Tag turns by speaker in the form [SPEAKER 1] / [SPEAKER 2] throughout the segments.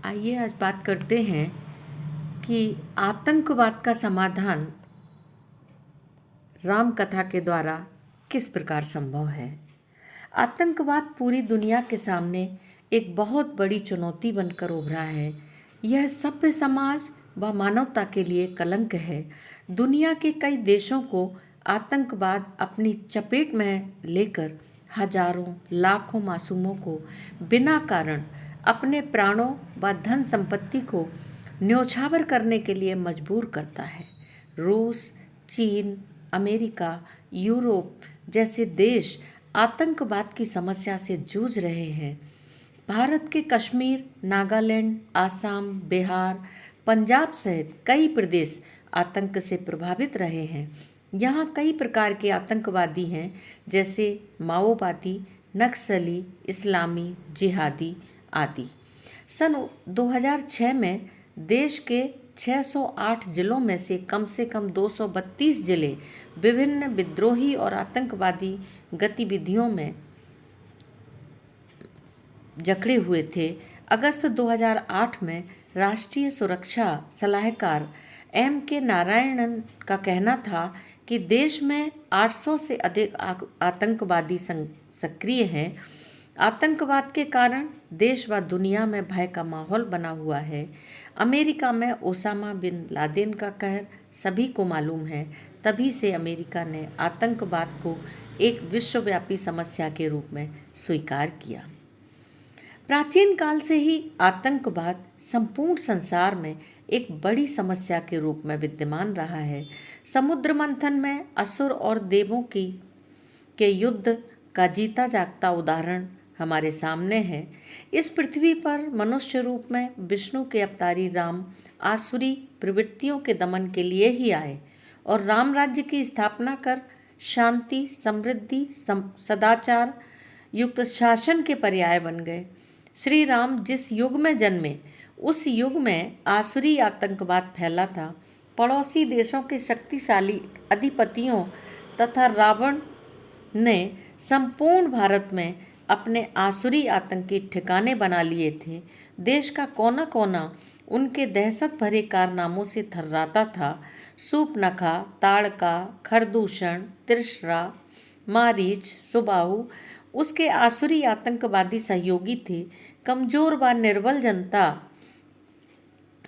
[SPEAKER 1] आइए आज बात करते हैं कि आतंकवाद का समाधान राम कथा के द्वारा किस प्रकार संभव है। आतंकवाद पूरी दुनिया के सामने एक बहुत बड़ी चुनौती बनकर उभरा है। यह सभ्य समाज व मानवता के लिए कलंक है। दुनिया के कई देशों को आतंकवाद अपनी चपेट में लेकर हजारों लाखों मासूमों को बिना कारण अपने प्राणों व धन संपत्ति को न्योछावर करने के लिए मजबूर करता है। रूस, चीन, अमेरिका, यूरोप जैसे देश आतंकवाद की समस्या से जूझ रहे हैं। भारत के कश्मीर, नागालैंड, आसाम, बिहार, पंजाब सहित कई प्रदेश आतंक से प्रभावित रहे हैं। यहाँ कई प्रकार के आतंकवादी हैं, जैसे माओवादी, नक्सली, इस्लामी, जिहादी आदि। सन 2006 में देश के 608 जिलों में से कम 232 जिले विभिन्न विद्रोही और आतंकवादी गतिविधियों में जकड़े हुए थे। अगस्त 2008 में राष्ट्रीय सुरक्षा सलाहकार M.K. नारायणन का कहना था कि देश में 800 से अधिक आतंकवादी सक्रिय हैं। आतंकवाद के कारण देश व दुनिया में भय का माहौल बना हुआ है। अमेरिका में ओसामा बिन लादेन का कहर सभी को मालूम है। तभी से अमेरिका ने आतंकवाद को एक विश्वव्यापी समस्या के रूप में स्वीकार किया। प्राचीन काल से ही आतंकवाद संपूर्ण संसार में एक बड़ी समस्या के रूप में विद्यमान रहा है। समुद्र मंथन में असुर और देवों के युद्ध का जीता जागता उदाहरण हमारे सामने है। इस पृथ्वी पर मनुष्य रूप में विष्णु के अवतारी राम आसुरी प्रवृत्तियों के दमन के लिए ही आए और राम राज्य की स्थापना कर शांति, समृद्धि, सदाचार युक्त शासन के पर्याय बन गए। श्री राम जिस युग में जन्मे उस युग में आसुरी आतंकवाद फैला था। पड़ोसी देशों के शक्तिशाली अधिपतियों तथा रावण ने संपूर्ण भारत में अपने आसुरी आतंकी ठिकाने बना लिए थे। देश का कोना कोना उनके दहशत भरे कारनामों से थर्राता था। सूपनखा, ताड़का, खरदूषण, त्रिशरा, मारीच, सुबाहु उसके आसुरी आतंकवादी सहयोगी थे। कमजोर व निर्बल जनता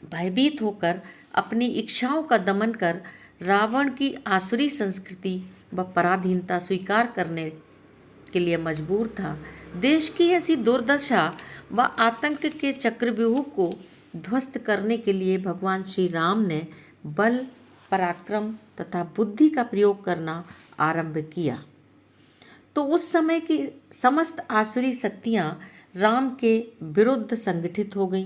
[SPEAKER 1] भयभीत होकर अपनी इच्छाओं का दमन कर रावण की आसुरी संस्कृति व पराधीनता स्वीकार करने के लिए मजबूर था। देश की ऐसी दुर्दशा व आतंक के चक्रव्यूह को ध्वस्त करने के लिए भगवान श्री राम ने बल, पराक्रम तथा बुद्धि का प्रयोग करना आरंभ किया। तो उस समय की समस्त आसुरी शक्तियां राम के विरुद्ध संगठित हो गईं।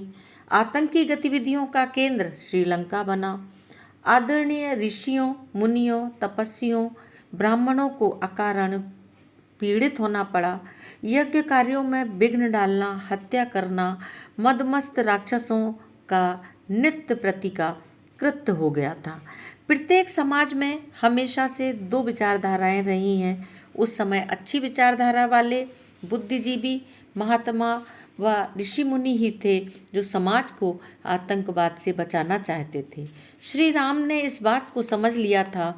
[SPEAKER 1] आतंकी गतिविधियों का केंद्र श्रीलंका बना। आदरणीय ऋषियों, मुनियों, तपस्वियों, ब्राह्मणों को अकारण पीड़ित होना पड़ा। यज्ञ कार्यों में विघ्न डालना, हत्या करना मदमस्त राक्षसों का नित्य प्रति का कृत्य हो गया था। प्रत्येक समाज में हमेशा से दो विचारधाराएं रही हैं। उस समय अच्छी विचारधारा वाले बुद्धिजीवी महात्मा व ऋषि मुनि ही थे जो समाज को आतंकवाद से बचाना चाहते थे। श्री राम ने इस बात को समझ लिया था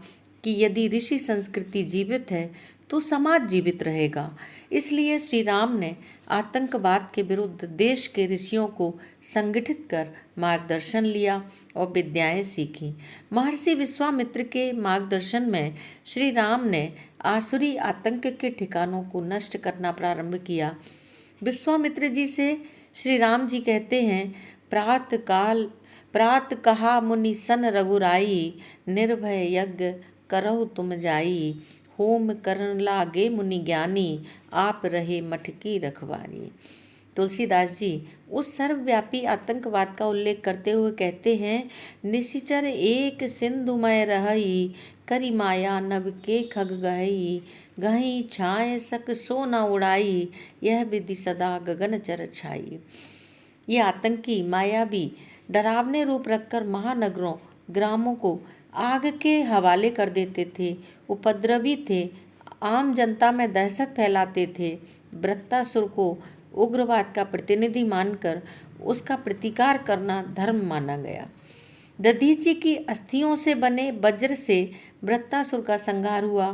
[SPEAKER 1] कि यदि ऋषि संस्कृति जीवित है तो समाज जीवित रहेगा। इसलिए श्री राम ने आतंकवाद के विरुद्ध देश के ऋषियों को संगठित कर मार्गदर्शन लिया और विद्याएं सीखी। महर्षि विश्वामित्र के मार्गदर्शन में श्री राम ने आसुरी आतंक के ठिकानों को नष्ट करना प्रारंभ किया। विश्वामित्र जी से श्री राम जी कहते हैं, प्रात कहा मुनि सन रघुराई, निर्भय यज्ञ करहु तुम जाई, होम करन लागे मुनि ज्ञानी, आप रहे मठ की रखवारी। तुलसीदास जी उस सर्वव्यापी आतंकवाद का उल्लेख करते हुए कहते हैं, निशिचर एक सिंधुमय रहई, करी माया नभ के खग गहई, गहई छाए सक सो न उड़ाई, यह विधि सदा गगन चर छाई। ये आतंकी मायावी डरावने रूप रखकर महानगरों, ग्रामों को आग के हवाले कर देते थे। उपद्रवी थे, आम जनता में दहशत फैलाते थे। वृत्तासुर को उग्रवाद का प्रतिनिधि मानकर उसका प्रतिकार करना धर्म माना गया। दधीची की अस्थियों से बने वज्र से वृत्तासुर का संहार हुआ।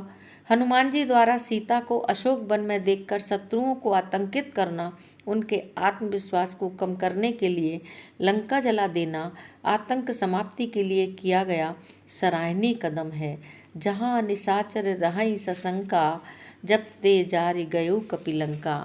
[SPEAKER 1] हनुमान जी द्वारा सीता को अशोक वन में देखकर शत्रुओं को आतंकित करना, उनके आत्मविश्वास को कम करने के लिए लंका जला देना आतंक समाप्ति के लिए किया गया सराहनीय कदम है। जहाँ निशाचर रहि सशंका, जब ते जारि गयो कपिलंका।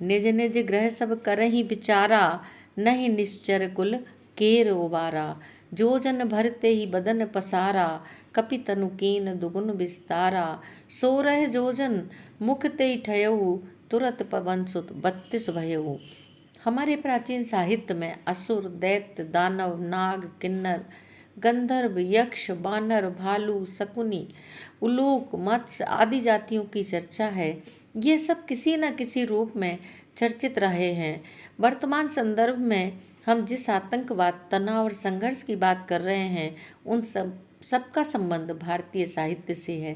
[SPEAKER 1] निज निज गृह सब करहि विचारा, नहीं निश्चर कुल केर उबारा। जो जन भरते ही बदन पसारा, कपि तनु कीन दुगुन विस्तारा। सोरह जोजन मुख ते ठयऊ, तुरत पवन सुत 32 भयऊ। हमारे प्राचीन साहित्य में असुर, दैत्य, दानव, नाग, किन्नर, गंधर्व, यक्ष, बानर, भालू, शकुनी, उलूक, मत्स्य आदि जातियों की चर्चा है। ये सब किसी न किसी रूप में चर्चित रहे हैं। वर्तमान संदर्भ में हम जिस आतंकवाद, तनाव और संघर्ष की बात कर रहे हैं, उन सबका संबंध भारतीय साहित्य से है।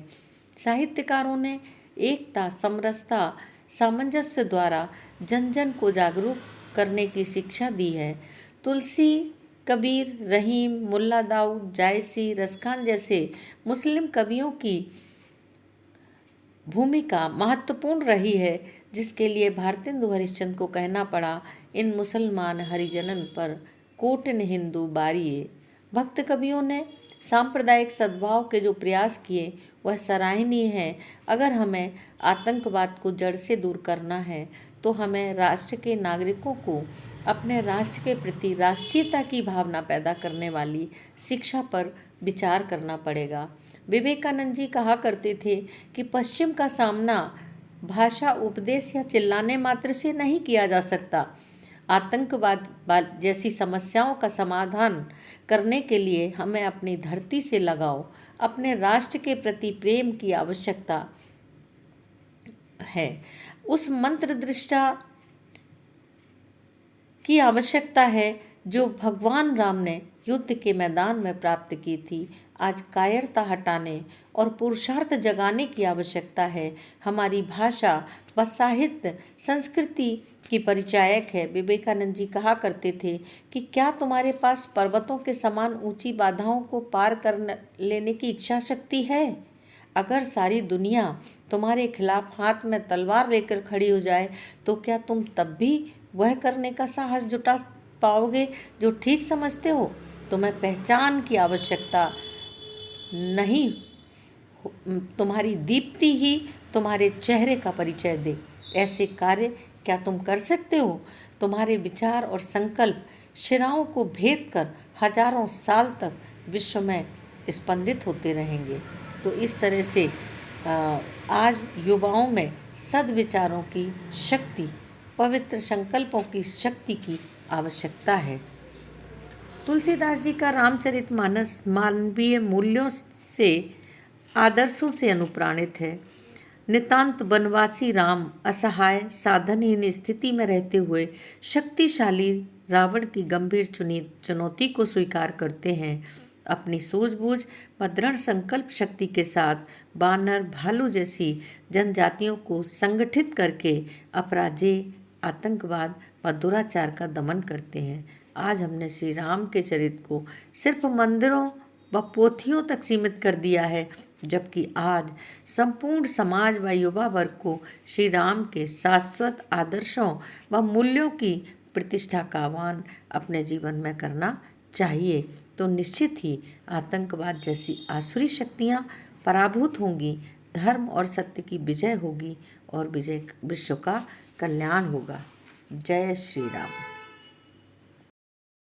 [SPEAKER 1] साहित्यकारों ने एकता, समरसता, सामंजस्य द्वारा जन जन को जागरूक करने की शिक्षा दी है। तुलसी, कबीर, रहीम, मुल्ला दाऊद, जायसी, रसखान जैसे मुस्लिम कवियों की भूमिका महत्वपूर्ण रही है, जिसके लिए भारतेंदु हरिश्चंद्र को कहना पड़ा, इन मुसलमान हरिजनन पर कोटिन हिंदू बारिये। भक्त कवियों ने सांप्रदायिक सद्भाव के जो प्रयास किए वह सराहनीय है। अगर हमें आतंकवाद को जड़ से दूर करना है तो हमें राष्ट्र के नागरिकों को अपने राष्ट्र के प्रति राष्ट्रीयता की भावना पैदा करने वाली शिक्षा पर विचार करना पड़ेगा। विवेकानंद जी कहा करते थे कि पश्चिम का सामना भाषा, उपदेश या चिल्लाने मात्र से नहीं किया जा सकता। आतंकवाद जैसी समस्याओं का समाधान करने के लिए हमें अपनी धरती से लगाव, अपने राष्ट्र के प्रति प्रेम की आवश्यकता है। उस मंत्र दृष्टा की आवश्यकता है जो भगवान राम ने युद्ध के मैदान में प्राप्त की थी। आज कायरता हटाने और पुरुषार्थ जगाने की आवश्यकता है। हमारी भाषा व साहित्य संस्कृति की परिचायक है। विवेकानंद जी कहा करते थे कि क्या तुम्हारे पास पर्वतों के समान ऊंची बाधाओं को पार कर लेने की इच्छा शक्ति है? अगर सारी दुनिया तुम्हारे खिलाफ हाथ में तलवार लेकर खड़ी हो जाए तो क्या तुम तब भी वह करने का साहस जुटा पाओगे जो ठीक समझते हो? तुम्हें पहचान की आवश्यकता नहीं, तुम्हारी दीप्ति ही तुम्हारे चेहरे का परिचय दे। ऐसे कार्य क्या तुम कर सकते हो? तुम्हारे विचार और संकल्प शिराओं को भेद कर हजारों साल तक विश्व में स्पंदित होते रहेंगे। तो इस तरह से आज युवाओं में सद्विचारों की शक्ति, पवित्र संकल्पों की शक्ति की आवश्यकता है। तुलसीदास जी का रामचरितमानस मानवीय मूल्यों से, आदर्शों से अनुप्राणित है। नितांत वनवासी राम असहाय, साधनहीन स्थिति में रहते हुए शक्तिशाली रावण की गंभीर चुनौती को स्वीकार करते हैं। अपनी सूझबूझ व दृढ़ संकल्प शक्ति के साथ बानर, भालू जैसी जनजातियों को संगठित करके अपराजेय, आतंकवाद व दुराचार का दमन करते हैं। आज हमने श्री राम के चरित्र को सिर्फ मंदिरों व पोथियों तक सीमित कर दिया है, जबकि आज संपूर्ण समाज व युवा वर्ग को श्री राम के शाश्वत आदर्शों व मूल्यों की प्रतिष्ठा का आह्वान अपने जीवन में करना चाहिए। तो निश्चित ही आतंकवाद जैसी आसुरी शक्तियाँ पराभूत होंगी, धर्म और सत्य की विजय होगी और विश्व का कल्याण होगा। जय श्री राम।